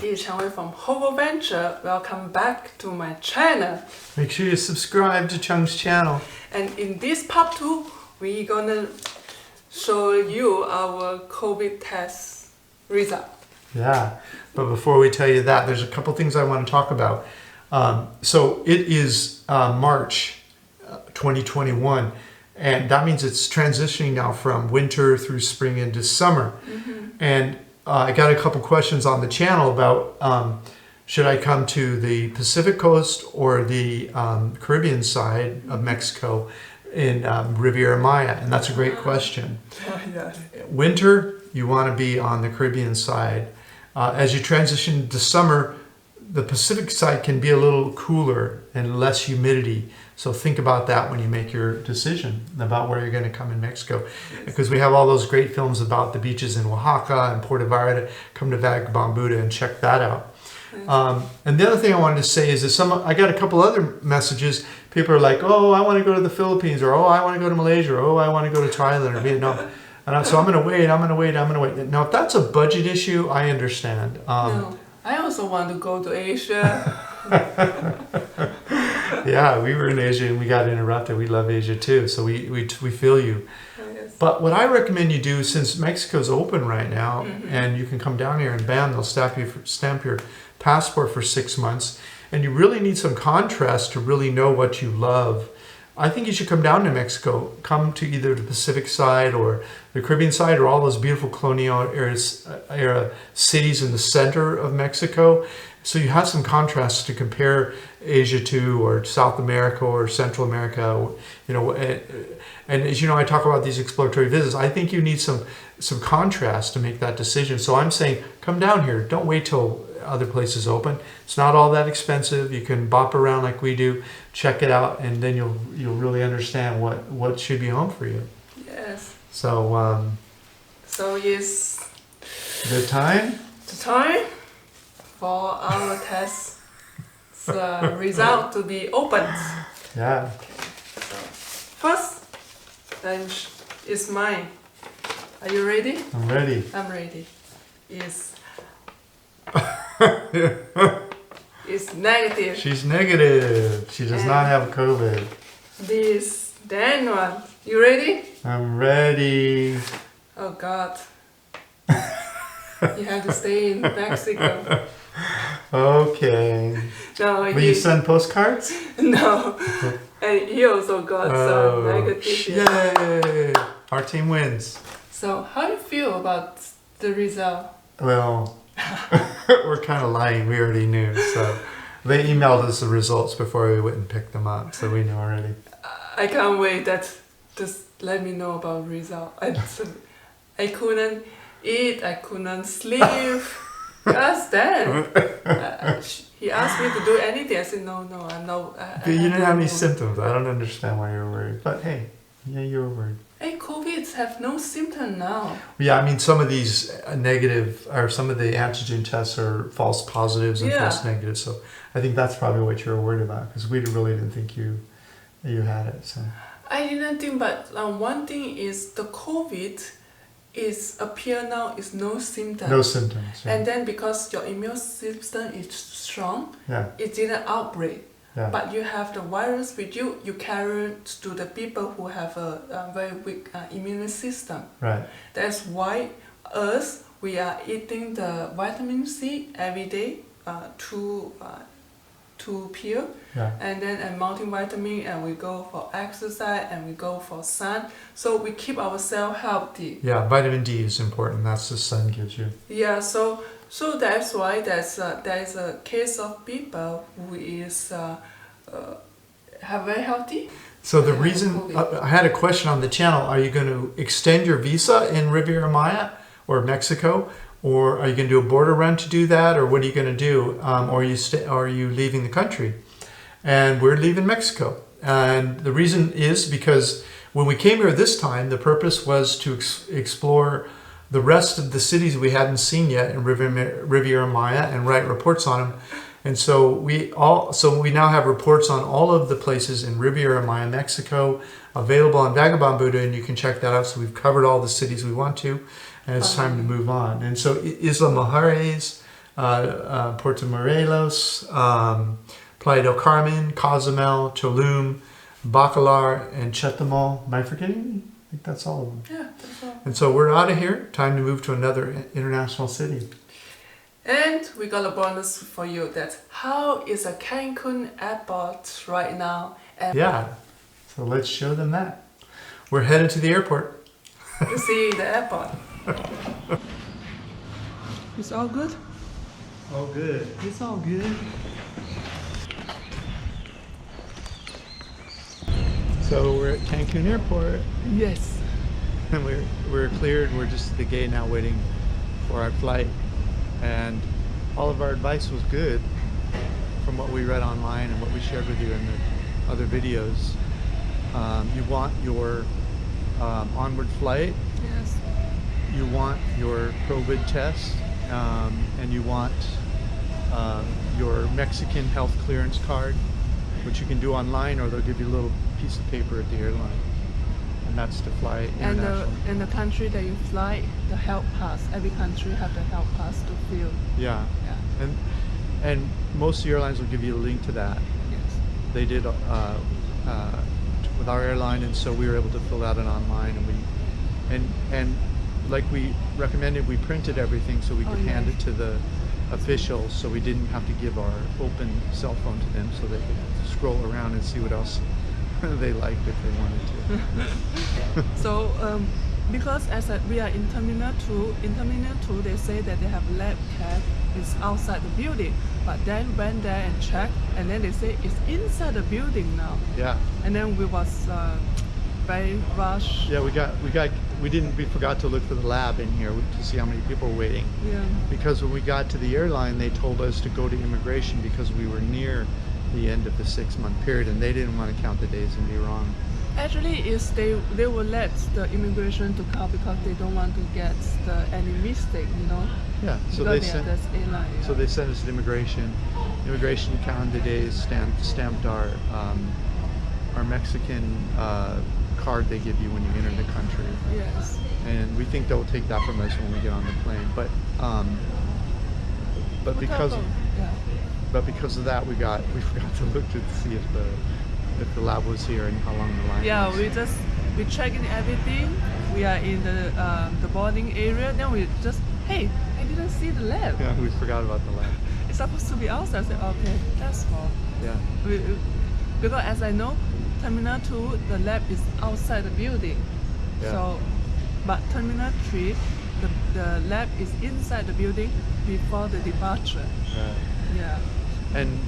𝐇𝐎𝐁𝐎 from 𝐕𝐄𝐍𝐻 Venture. Welcome back to my channel. Make sure you subscribe to 𝐂𝐐 channel. And in this part 2, we're gonna show you our COVID test result. Yeah, but before we tell you that, there's a couple things I want to talk about. So it is March 2021, and that means it's transitioning now from winter through spring into summer. And I got a couple questions on the channel about should I come to the Pacific coast or the Caribbean side of Mexico in Riviera Maya, and that's a great question. Yes. Winter, you want to be on the Caribbean side. As you transition to summer, the Pacific side can be a little cooler and less humidity. So think about that when you make your decision about where you're going to come in Mexico. Because we have all those great films about the beaches in Oaxaca and Puerto Vallarta. Come to Vagabond and check that out. And the other thing I wanted to say is that I got a couple other messages. People are like, oh, I want to go to the Philippines, or oh, I want to go to Malaysia, or oh, I want to go to Thailand or Vietnam. And so I'm going to wait, I'm going to wait, I'm going to wait. Now, if that's a budget issue, I understand. No, I also want to go to Asia. Yeah, we were in Asia and we got interrupted. We love Asia too, so we feel you. Yes. But what I recommend you do, since Mexico's open right now, and you can come down here and bam, they'll stamp your passport for 6 months, and you really need some contrast to really know what you love. I think you should come down to Mexico. Come to either the Pacific side or the Caribbean side, or all those beautiful colonial era cities in the center of Mexico. So you have some contrast to compare Asia to, or South America or Central America. You know, and as you know, I talk about these exploratory visits. I think you need some contrast to make that decision. So I'm saying, come down here. Don't wait till other places open. It's not all that expensive. You can bop around like we do, check it out, and then you'll really understand what should be home for you. Yes. So So it's the time for our test result to be opened. Yeah. So first, then is mine. Are you ready? I'm ready. I'm ready. It's negative. She's negative. She does not have COVID. This then one. You ready? I'm ready. Oh God. You have to stay in Mexico. Okay. No, Will you send postcards? No. And he also got some negative. Yay! Our team wins. So how do you feel about the result? Well, we're kind of lying. We already knew. So they emailed us the results before we went and picked them up. So we knew already. I can't wait. Just let me know about result. I couldn't eat. I couldn't sleep. Just then. He asked me to do anything. I said, no, I'm not. But you didn't have any symptoms. I don't understand why you're worried. But hey, yeah, you were worried. Hey, COVID have no symptom now. Yeah, I mean, some of these negative, or some of the antigen tests are false positives and false negatives. So I think that's probably what you were worried about, because we really didn't think you had it. So I didn't think, but one thing is the COVID appear now is no symptom. no symptoms. Yeah. And then because your immune system is strong, Yeah. it didn't outbreak. Yeah. But you have the virus with you, you carry it to the people who have a very weak immune system. Right. That's why we are eating the vitamin C every day, two pill, and then a multivitamin, and we go for exercise, and we go for sun. So we keep ourselves healthy. Yeah, vitamin D is important. That's the sun gives you. Yeah, so that's why there's a case of people who is very healthy. So the reason I had a question on the channel: are you going to extend your visa in Riviera Maya or Mexico, or are you going to do a border run to do that, or what are you going to do? Or are you leaving the country? And we're leaving Mexico, and the reason is because when we came here this time, the purpose was to explore the rest of the cities we hadn't seen yet in Riviera Maya and write reports on them. And so we now have reports on all of the places in Riviera Maya, Mexico, available on Vagabond Buddha, and you can check that out. So we've covered all the cities we want to, and it's time to move on. And so Isla Mujeres, Puerto Morelos, Playa del Carmen, Cozumel, Tulum, Bacalar, and Chetumal. Am I forgetting any? I think that's all of them. Yeah, that's all. And so we're out of here. Time to move to another international city. And we got a bonus for you. That's how is a Cancun airport right now. And yeah, so let's show them that. We're headed to the airport. you see the airport. It's all good? All good. It's all good. So we're at Cancun Airport. Yes. And we're cleared. We're just at the gate now waiting for our flight. And all of our advice was good from what we read online and what we shared with you in the other videos. You want your onward flight. Yes. You want your COVID test. And you want your Mexican health clearance card, which you can do online, or they'll give you a little piece of paper at the airline. And that's to fly international. And the country that you fly, the health pass. Every country have the health pass to fill. Yeah. Yeah. And most of the airlines will give you a link to that. Yes. They did with our airline, and so we were able to fill that in online, and like we recommended, we printed everything so we could hand it to the officials, so we didn't have to give our open cell phone to them, so they could scroll around and see what else they liked if they wanted to. So because we are in Terminal 2, they say that they have lab cat is outside the building, but then went there and checked, and then they say it's inside the building now. Yeah. And then we was very rushed. Yeah, we forgot to look for the lab in here to see how many people were waiting. Yeah. Because when we got to the airline, they told us to go to immigration because we were near the end of the 6-month period, and they didn't want to count the days and be wrong. Actually, they will let the immigration to come because they don't want to get any mistake, you know. Yeah. So because they sent. airline, yeah. So they sent us to immigration. Immigration counted the days, stamped our Mexican card they give you when you enter the country. Yes. And we think they'll take that from us when we get on the plane. But because of that, we forgot to look to see if the lab was here and how long the line was. Yeah, we checked in everything. We are in the boarding area. Then we just, hey, I didn't see the lab. Yeah, we forgot about the lab. It's supposed to be outside. I said, okay, that's all. Yeah. Because as I know, Terminal 2, the lab is outside the building. Yeah. So, but Terminal 3, the lab is inside the building before the departure. Right. Yeah. And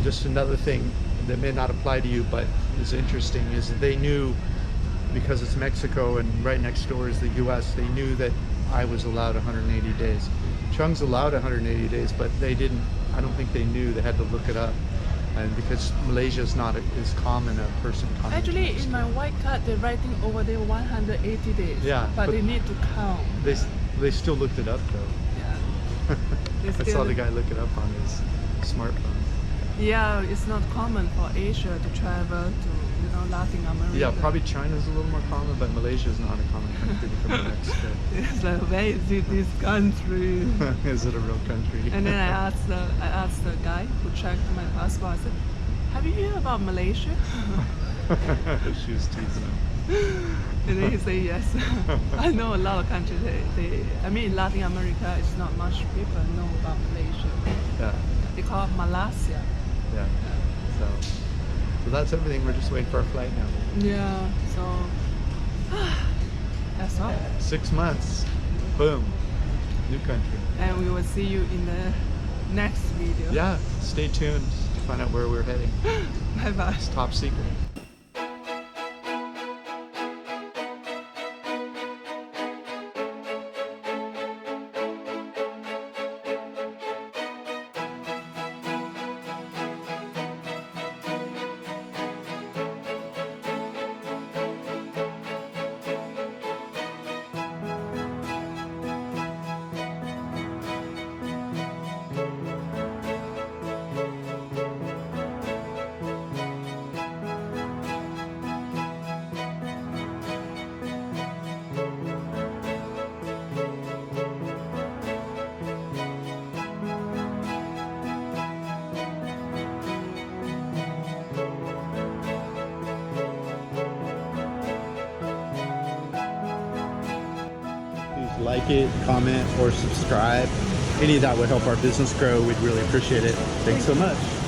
just another thing that may not apply to you, but is interesting, is that they knew, because it's Mexico and right next door is the US, they knew that I was allowed 180 days. 𝐶heng's allowed 180 days, but they didn't, I don't think they knew, they had to look it up. And because Malaysia is not as common a person coming. Actually, in my white card, they're writing over there 180 days. Yeah. But they need to count. They still looked it up though. Yeah. I saw the guy look it up on his smartphone. Yeah, it's not common for Asia to travel to, Latin America. Yeah, probably China's a little more common, but Malaysia is not a common country to come to Mexico. It's like, where is this country? Is it a real country? And then I asked the guy who checked my passport, I said, have you heard about Malaysia? She was teasing him. And then he said yes. I know a lot of countries, in Latin America, it's not much people know about Malaysia. Yeah. They call it Malaysia. Yeah. So that's everything. We're just waiting for our flight now. Yeah, so that's all. 6 months. Boom. New country. And we will see you in the next video. Yeah, stay tuned to find out where we're heading. Bye bye. It's top secret. like it, comment, or subscribe. Any of that would help our business grow. We'd really appreciate it. Thanks so much.